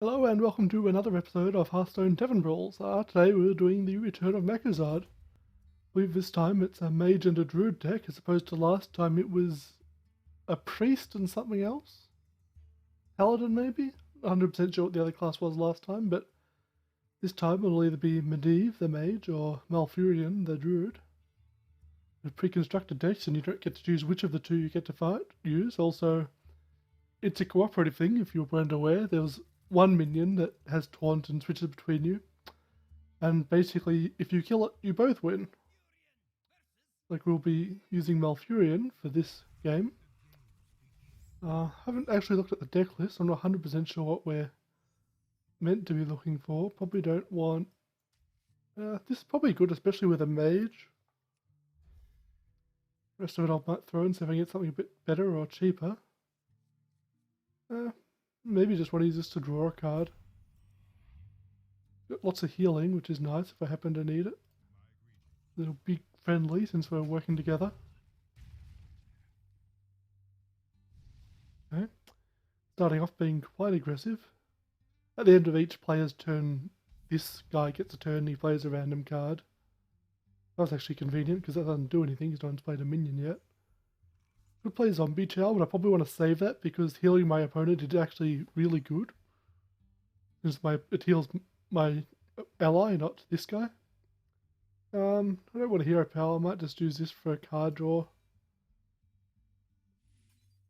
Hello and welcome to another episode of Hearthstone HearthBrawls. Today we're doing the return of Mechazod. I believe this time it's a mage and a druid deck as opposed to last time it was a priest and something else? Paladin maybe? 100% sure what the other class was last time, but this time it'll either be Medivh, the mage, or Malfurion, the druid. With pre-constructed decks and you don't get to choose which of the two you get to use. Also, it's a cooperative thing if you weren't aware. There was one minion that has taunt and switches between you. And basically, if you kill it, you both win. Like we'll be using Malfurion for this game. Haven't actually looked at the deck list. I'm not 100% sure what we're meant to be looking for. Probably don't want... this is probably good, especially with a mage. The rest of it I might throw in so if I can get something a bit better or cheaper. Maybe just want to use this to draw a card. Got lots of healing, which is nice if I happen to need it. It'll be friendly since we're working together. Okay. Starting off being quite aggressive. At the end of each player's turn, this guy gets a turn, he plays a random card. That was actually convenient because that doesn't do anything, because no one's played a minion yet. Could play Zombie Chow, but I probably want to save that because healing my opponent is actually really good. Because it heals my ally, not this guy. I don't want a hero power, I might just use this for a card draw.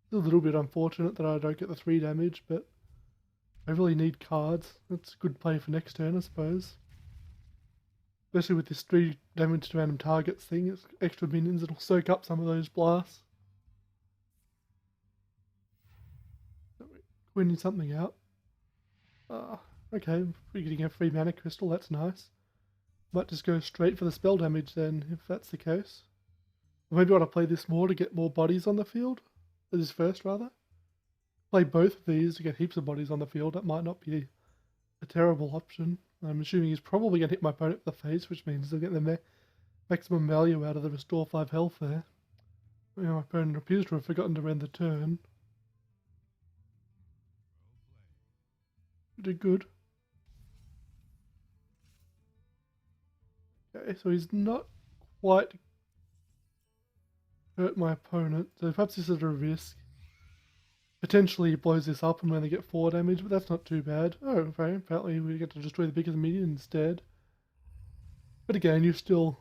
It's a little bit unfortunate that I don't get the 3 damage, but I really need cards. That's a good play for next turn, I suppose. Especially with this 3 damage to random targets thing, it's extra minions that'll soak up some of those blasts. Winning something out. Okay, we're getting a free mana crystal, that's nice. Might just go straight for the spell damage then, if that's the case. Or maybe I want to play this more to get more bodies on the field. This first, rather. Play both of these to get heaps of bodies on the field. That might not be a terrible option. I'm assuming he's probably going to hit my opponent in the face, which means they'll get the maximum value out of the restore 5 health there. My opponent appears to have forgotten to end the turn. Did good. Okay, so he's not quite hurt my opponent, so perhaps this is a risk. Potentially he blows this up and we only get 4 damage, but that's not too bad. Oh, okay, apparently we get to destroy the biggest minion instead. But again, you're still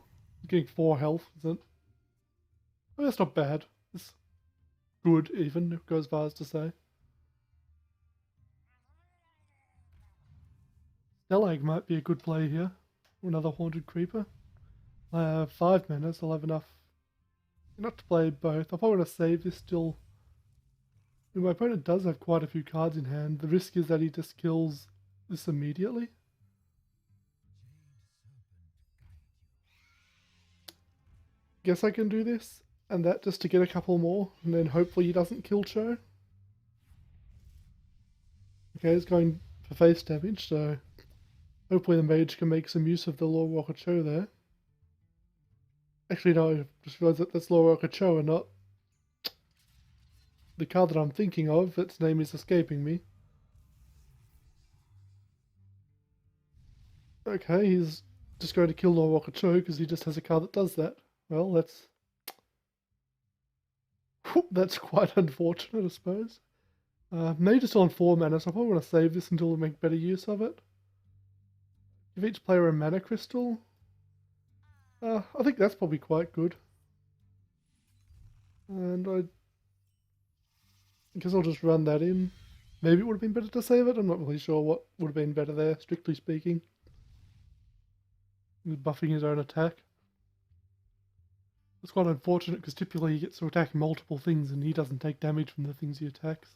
getting 4 health, isn't it? Oh, that's not bad. It's good, even, it goes far as to say. Stalag might be a good play here. Another Haunted Creeper. I have 5 mana, so I'll have enough not to play both. I probably want to save this still. My opponent does have quite a few cards in hand. The risk is that he just kills this immediately. Guess I can do this and that just to get a couple more, and then hopefully he doesn't kill Cho. Okay, he's going for face damage, so hopefully the mage can make some use of the Lore Walker Cho there. Actually, no, I just realised that that's Lore Walker Cho and not the card that I'm thinking of. Its name is escaping me. Okay, he's just going to kill Lore Walker Cho because he just has a card that does that. Well, that's quite unfortunate, I suppose. Mage is still on 4 mana, so I probably want to save this until we make better use of it. Give each player a mana crystal. I think that's probably quite good. And I guess I'll just run that in. Maybe it would have been better to save it. I'm not really sure what would have been better there, strictly speaking. He's buffing his own attack. It's quite unfortunate because typically he gets to attack multiple things and he doesn't take damage from the things he attacks.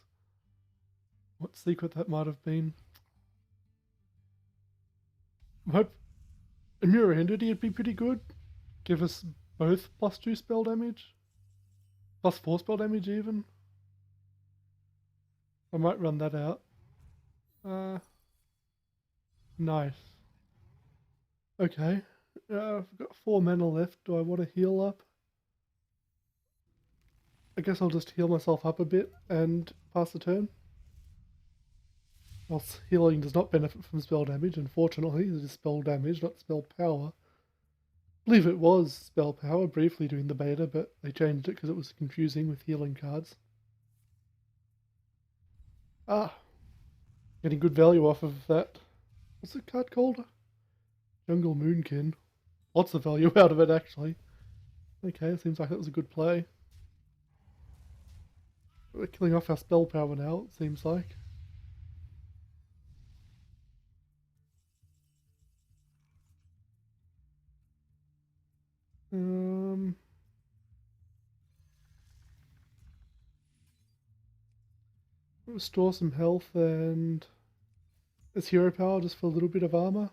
What secret that might have been. I hope a mirror entity would be pretty good. Give us both +2 spell damage. +4 spell damage even. I might run that out. Nice. Okay. I've got 4 mana left. Do I want to heal up? I guess I'll just heal myself up a bit and pass the turn. Whilst healing does not benefit from spell damage, unfortunately, it is spell damage, not spell power. I believe it was spell power briefly during the beta, but they changed it because it was confusing with healing cards. Ah, getting good value off of that. What's the card called? Jungle Moonkin. Lots of value out of it, actually. Okay, seems like that was a good play. We're killing off our spell power now, it seems like. Restore some health and as hero power just for a little bit of armor.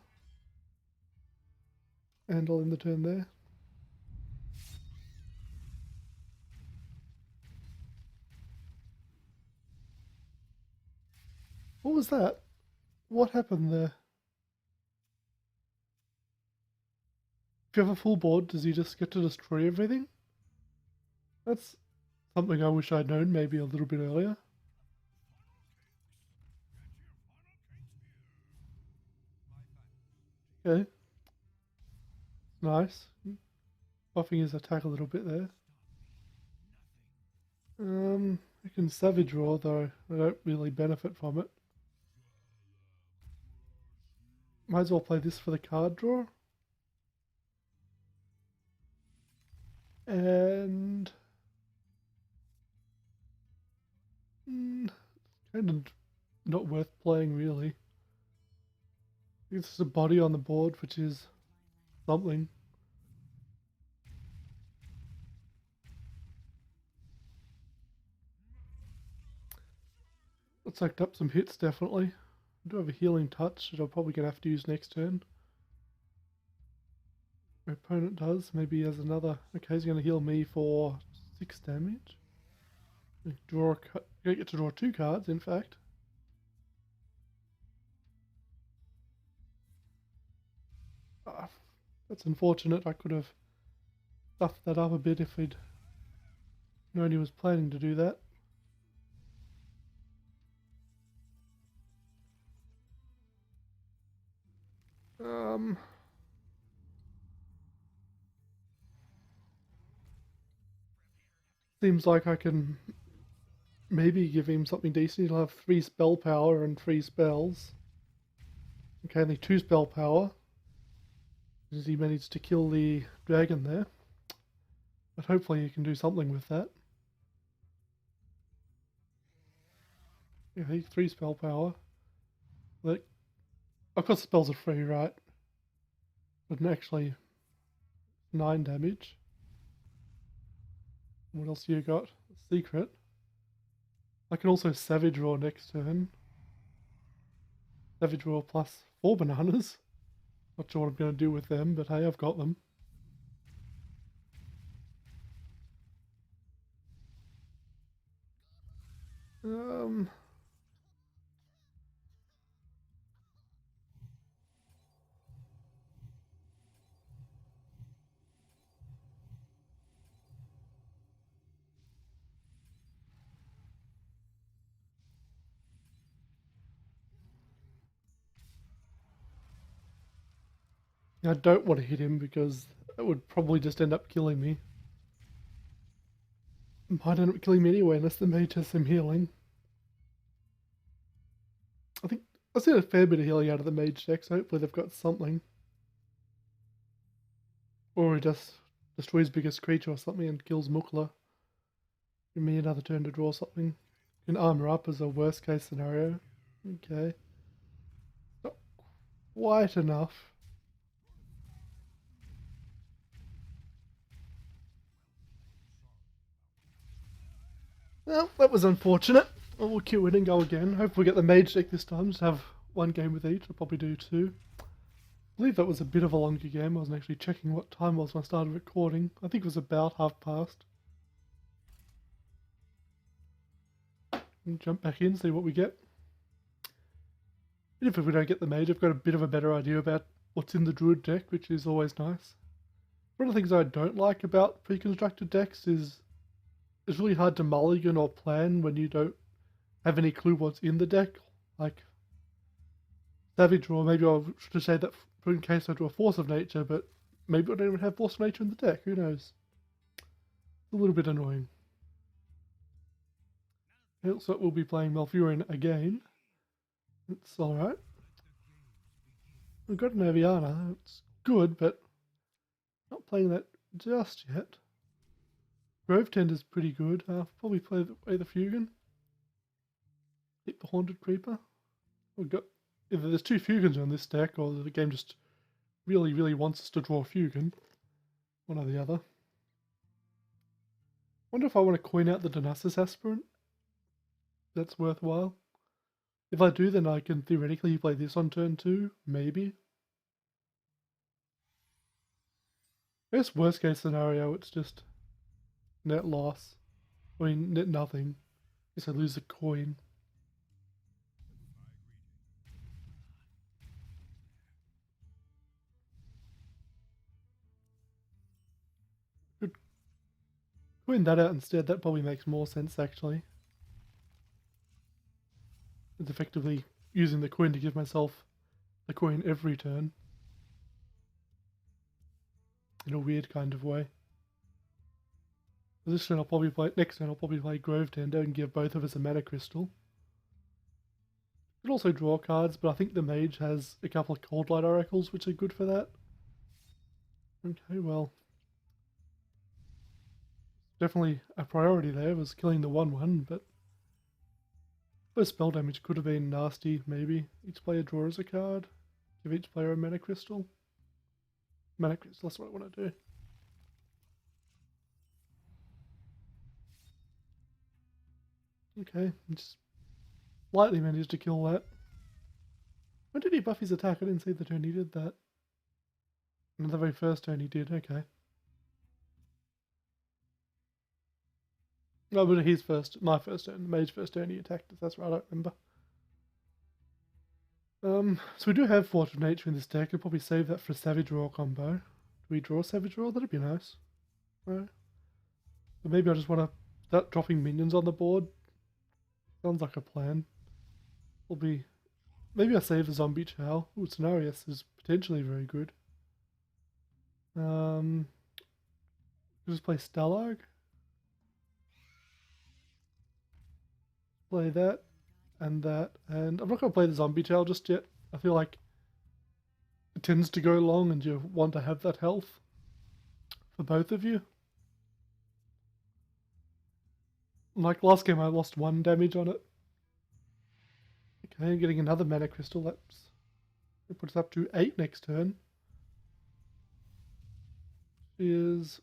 And I'll end the turn there. What was that? What happened there? If you have a full board, does he just get to destroy everything? That's something I wish I'd known maybe a little bit earlier. Okay. Nice. Buffing his attack a little bit there. I can Savage Roar, though I don't really benefit from it. Might as well play this for the card draw. And kind of not worth playing, really. It's just a body on the board, which is something. It soaked up some hits, definitely. I do have a healing touch that I'm probably going to have to use next turn. My opponent does. Maybe he has another. Okay, he's going to heal me for 6 damage. Draw I get to draw 2 cards, in fact. That's unfortunate. I could have stuffed that up a bit if he'd known he was planning to do that. Seems like I can maybe give him something decent. He'll have 3 spell power and 3 spells. Okay, only 2 spell power. Because he managed to kill the dragon there. But hopefully he can do something with that. Yeah, 3 spell power. But of course, spells are free, right? But actually 9 damage. What else you got? Secret. I can also Savage Roar next turn. Savage Roar plus 4 bananas. Not sure what I'm going to do with them, but hey, I've got them. I don't want to hit him because it would probably just end up killing me. It might end up killing me anyway unless the mage has some healing. I think I've seen a fair bit of healing out of the mage deck, so hopefully they've got something. Or he just destroys biggest creature or something and kills Mukla. Give me another turn to draw something. Can armor up as a worst case scenario. Okay. Not quite enough. Well, that was unfortunate. We'll queue it and go again. Hopefully we get the mage deck this time. Just have 1 game with each. I'll probably do 2. I believe that was a bit of a longer game. I wasn't actually checking what time it was when I started recording. I think it was about half past. And jump back in, see what we get. Even if we don't get the mage, I've got a bit of a better idea about what's in the druid deck, which is always nice. One of the things I don't like about pre-constructed decks is it's really hard to mulligan or plan when you don't have any clue what's in the deck. Like, Savage Draw, maybe I should say that in case I draw Force of Nature, but maybe I don't even have Force of Nature in the deck, who knows? It's a little bit annoying. It looks like we'll be playing Malfurion again. It's alright. We've got an Aviana, it's good, but not playing that just yet. Grove Tender's pretty good. Probably play the Fugan. Hit the Haunted Creeper. We've got either there's 2 Fugans on this deck, or the game just really, really wants us to draw a Fugan. One or the other. Wonder if I want to coin out the Donasis Aspirant. That's worthwhile. If I do, then I can theoretically play this on turn 2, maybe. I guess worst case scenario, it's just net loss. I mean, net nothing. I guess I lose a coin. Could coin that out instead, that probably makes more sense actually. It's effectively using the coin to give myself the coin every turn. In a weird kind of way. This turn I'll probably play, next turn I'll probably play Grove Tender and give both of us a mana crystal. Could also draw cards, but I think the mage has a couple of Cold Light Oracles which are good for that. Okay, well. Definitely a priority there was killing the 1/1, but first spell damage could have been nasty, maybe. Each player draws a card. Give each player a mana crystal. Mana crystal, that's what I want to do. Okay, just lightly managed to kill that. When did he buff his attack? I didn't see the turn he did that. And the very first turn he did, okay. No, but his first, my first turn, the mage first turn he attacked us, that's right, I don't remember. So we do have Force of Nature in this deck, I'll probably save that for a Savage Roar combo. Do we draw Savage Roar? That'd be nice. No. But maybe I just want to start dropping minions on the board. Sounds like a plan. Will be. Maybe I save the Zombie Chow. Ooh, Cenarius is potentially very good. Just play Stalag. Play that and that, and I'm not going to play the Zombie Chow just yet. I feel like it tends to go long and you want to have that health for both of you. Like last game I lost 1 damage on it. Okay, getting another mana crystal, that puts us up to 8 next turn. Is,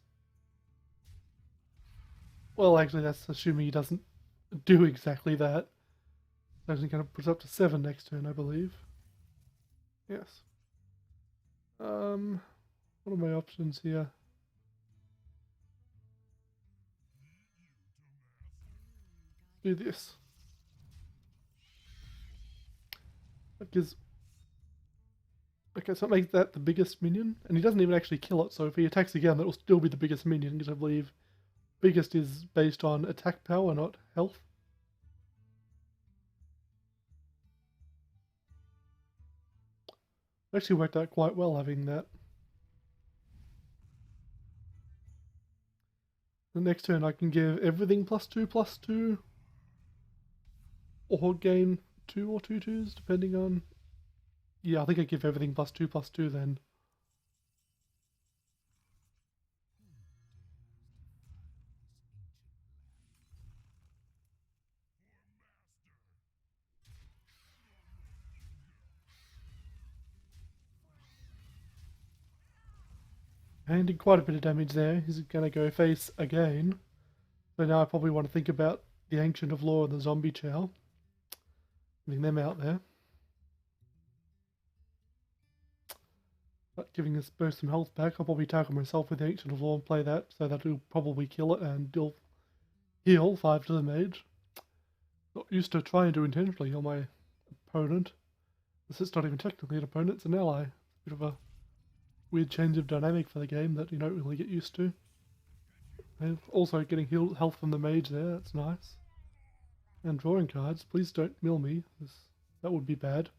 well actually that's assuming he doesn't do exactly that. That's going to put us up to 7 next turn, I believe. Yes. What are my options here? Do this. That gives. Okay, so it makes that the biggest minion, and he doesn't even actually kill it, so if he attacks again, that will still be the biggest minion, because I believe biggest is based on attack power, not health. It actually worked out quite well having that. The next turn I can give everything +2/+2, or gain 2 or 2/2s, depending on... Yeah, I think I give everything +2/+2 then. And did quite a bit of damage there. He's going to go face again. So now I probably want to think about the Ancient of Law and the Zombie Chow. Getting them out there. But giving us both some health back, I'll probably tackle myself with the Ancient of Law and play that, so that it'll probably kill it and it'll heal 5 to the mage. Not used to trying to intentionally heal my opponent. This is not even technically an opponent, it's an ally. Bit of a weird change of dynamic for the game that you don't really get used to. And also getting health from the mage there, that's nice. And drawing cards, please don't mill me, that would be bad.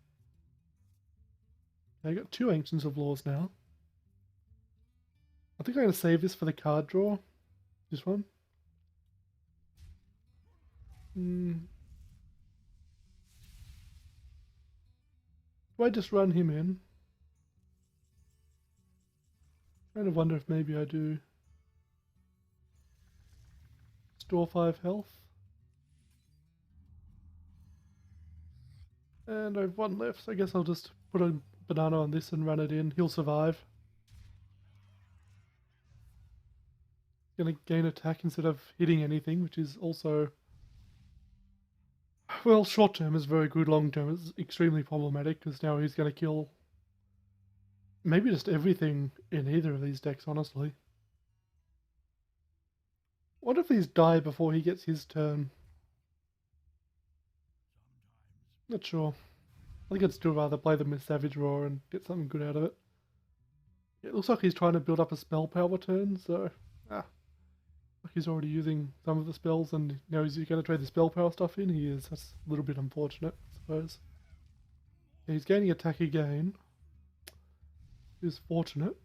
I got 2 Ancients of Laws now. I think I'm going to save this for the card draw. This one. Do I just run him in? Kind of wonder if maybe I do. Store 5 health. And I have 1 left, so I guess I'll just put a banana on this and run it in. He'll survive. Gonna gain attack instead of hitting anything, which is also... Well, short term is very good, long term is extremely problematic, because now he's gonna kill maybe just everything in either of these decks, honestly. What if these die before he gets his turn? Not sure. I think I'd still rather play them with Savage Roar and get something good out of it. It looks like he's trying to build up a spell power turn, so... Like he's already using some of the spells and now he's going to trade the spell power stuff in. He is. That's a little bit unfortunate, I suppose. Yeah, he's gaining attack again. He's fortunate.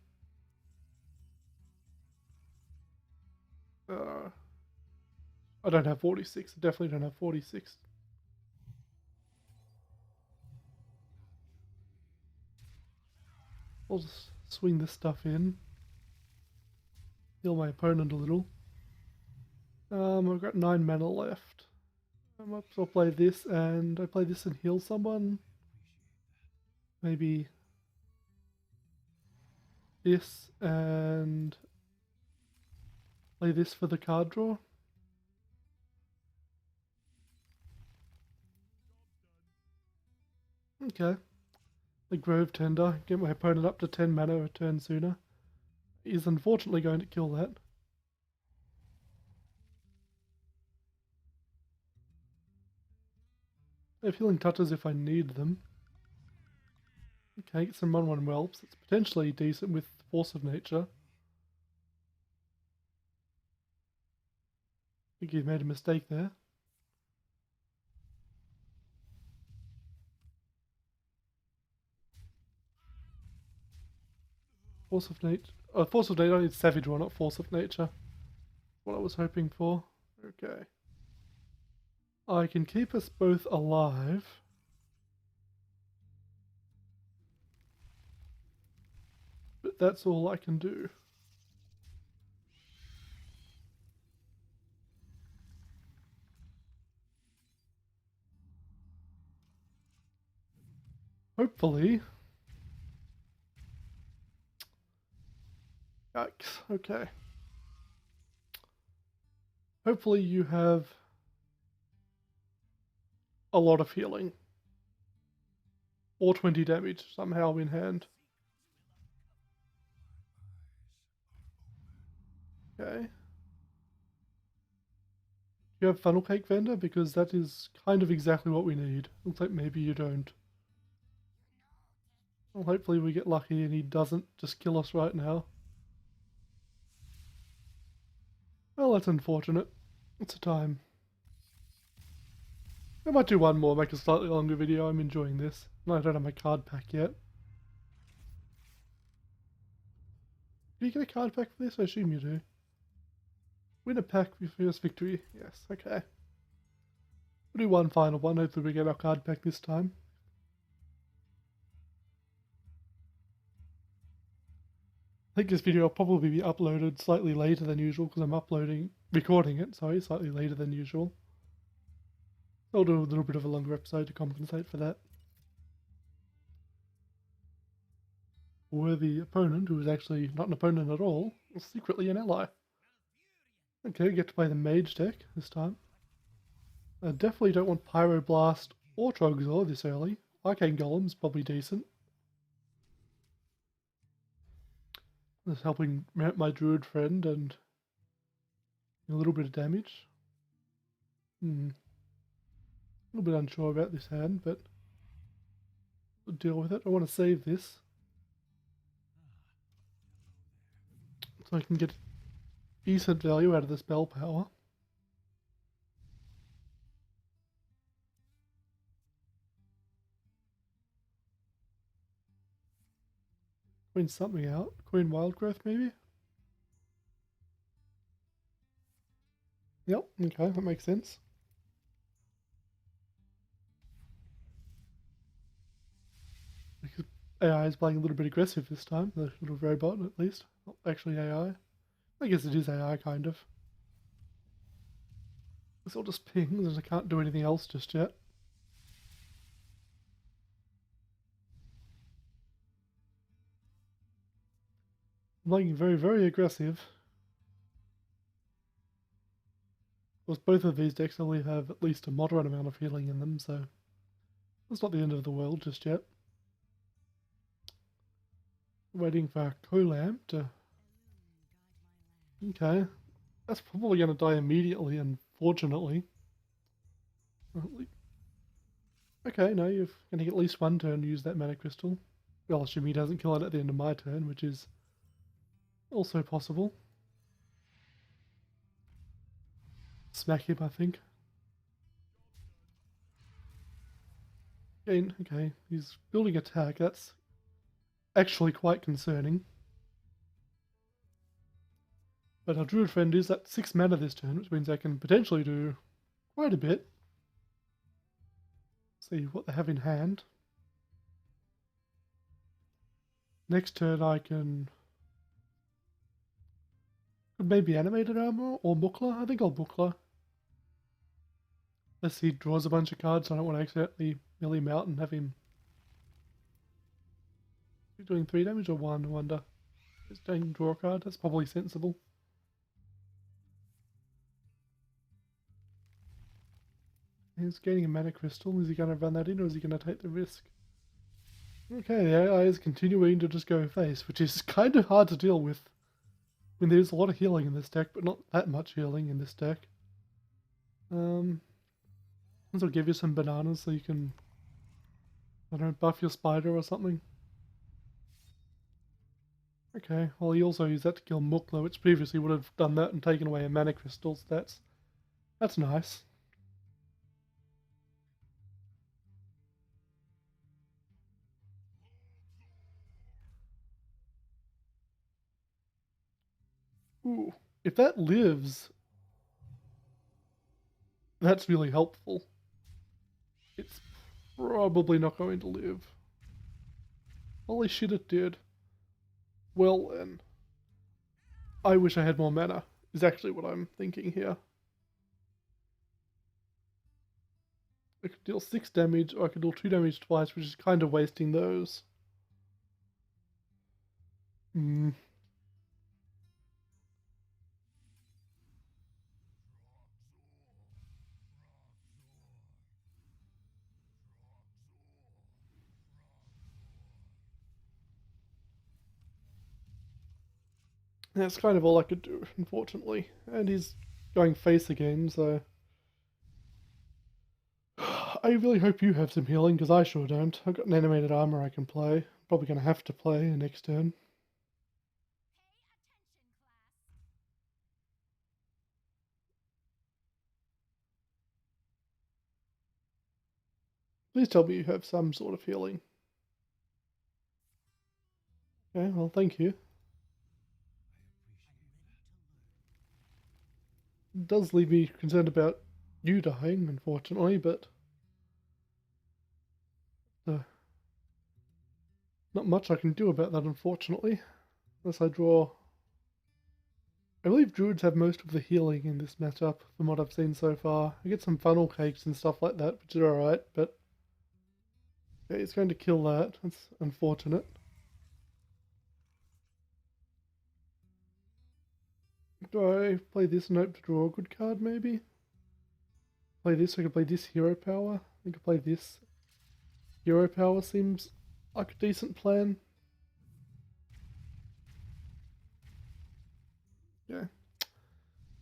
I don't have 46. I definitely don't have 46. I'll just swing this stuff in. Heal my opponent a little. I've got 9 mana left. I might as well play this, and I play this and heal someone. Maybe this and play this for the card draw. Okay. The Grove Tender, get my opponent up to 10 mana a turn sooner. He's unfortunately going to kill that. I have Healing Touches if I need them. Okay, get some 1/1 Whelps. It's potentially decent with Force of Nature. I think you made a mistake there. Force of Nature. Oh, Force of Nature. I need Savage Roar, not Force of Nature. What I was hoping for. Okay. I can keep us both alive. But that's all I can do. Hopefully. Yikes. Okay. Hopefully you have a lot of healing. Or 20 damage somehow in hand. Okay. Do you have Funnel Cake Vendor? Because that is kind of exactly what we need. Looks like maybe you don't. Well, hopefully we get lucky and he doesn't just kill us right now. Well, that's unfortunate. It's a time. I might do one more, make a slightly longer video. I'm enjoying this. No, I don't have my card pack yet. Do you get a card pack for this? I assume you do. Win a pack for first victory. Yes, okay. We'll do one final one. Hopefully we get our card pack this time. I think this video will probably be uploaded slightly later than usual because I'm recording it, slightly later than usual. I'll do a little bit of a longer episode to compensate for that. Worthy opponent, who is actually not an opponent at all, was secretly an ally. Okay, get to play the Mage deck this time. I definitely don't want Pyroblast or Trogzor this early. Arcane Golem's probably decent. Just helping my Druid friend and a little bit of damage. A little bit unsure about this hand, but we'll deal with it. I want to save this so I can get decent value out of the spell power. Queen something out. Queen Wildgrowth, maybe? Yep, okay, that makes sense. Because AI is playing a little bit aggressive this time, the little robot at least. Not actually AI. I guess it is AI, kind of. It's all just pings and I can't do anything else just yet. I'm playing very, very aggressive. Of course, both of these decks only have at least a moderate amount of healing in them, so it's not the end of the world just yet. Waiting for Colam to... Okay. That's probably going to die immediately, unfortunately. Okay, no, you're going to get at least one turn to use that mana crystal. Well, assuming he doesn't kill it at the end of my turn, which is also possible. Smack him, I think. Okay, he's building attack. That's actually quite concerning. But our Druid friend is at 6 mana this turn, which means I can potentially do quite a bit. See what they have in hand. Next turn I can... maybe Animated Armor or Bookler. I think I'll Bookler. Unless he draws a bunch of cards, I don't want to accidentally mill him out and have him... He's doing 3 damage or 1, I wonder. He's doing draw a card, that's probably sensible. He's gaining a mana crystal. Is he going to run that in or is he going to take the risk? Okay, the AI is continuing to just go face, which is kind of hard to deal with. I mean, there's a lot of healing in this deck, but not that much healing in this deck. I'll give you some bananas so you can, I don't know, buff your spider or something. Okay, well he also used that to kill Mukla, which previously would have done that and taken away a mana crystal, so that's nice. Ooh, if that lives, that's really helpful. It's probably not going to live. Holy shit, it did. Well then. I wish I had more mana, is actually what I'm thinking here. I could deal 6 damage, or I could deal 2 damage twice, which is kind of wasting those. Hmm. That's kind of all I could do, unfortunately. And he's going face again, so... I really hope you have some healing, because I sure don't. I've got an animated armor I can play. Probably going to have to play next turn. Please tell me you have some sort of healing. Okay, well, thank you. It does leave me concerned about you dying, unfortunately, but... not much I can do about that, unfortunately. Unless I draw... I believe Druids have most of the healing in this matchup, from what I've seen so far. I get some funnel cakes and stuff like that, which are alright, but... yeah, it's going to kill that. That's unfortunate. Do I play this and hope to draw a good card, maybe? Play this, I could play this Hero Power. I could play this. Hero Power seems like a decent plan. Yeah.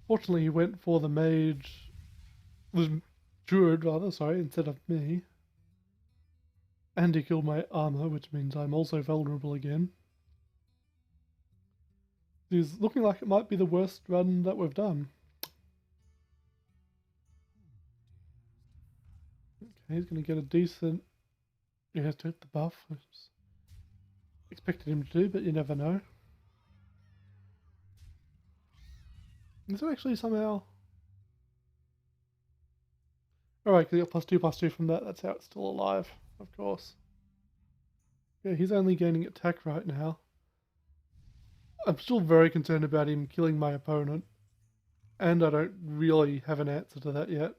Fortunately, he went for the mage... the druid, rather, sorry, instead of me. And he killed my armor, which means I'm also vulnerable again. It's looking like it might be the worst run that we've done. Okay, he's going to get a decent... he has to hit the buff. expected him to do, but you never know. Is it actually somehow... Alright, because he got +2/+2 from that, that's how it's still alive, of course. Yeah, he's only gaining attack right now. I'm still very concerned about him killing my opponent. And I don't really have an answer to that yet.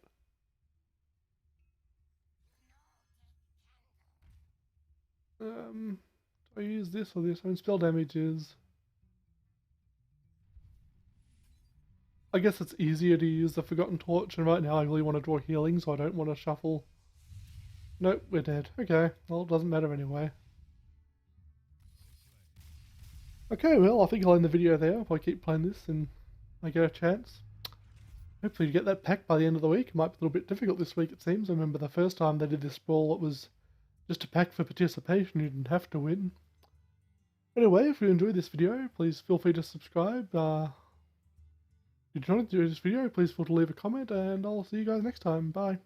Do I use this or this? I mean, spell damage is... I guess it's easier to use the Forgotten Torch, and right now I really want to draw healing, so I don't want to shuffle. Nope, we're dead. Okay, well, it doesn't matter anyway. Okay, well, I think I'll end the video there if I keep playing this and I get a chance. Hopefully you get that pack by the end of the week. It might be a little bit difficult this week, it seems. I remember the first time they did this brawl, it was just a pack for participation. You didn't have to win. Anyway, if you enjoyed this video, please feel free to subscribe. If you enjoyed this video, please feel free to leave a comment, and I'll see you guys next time. Bye.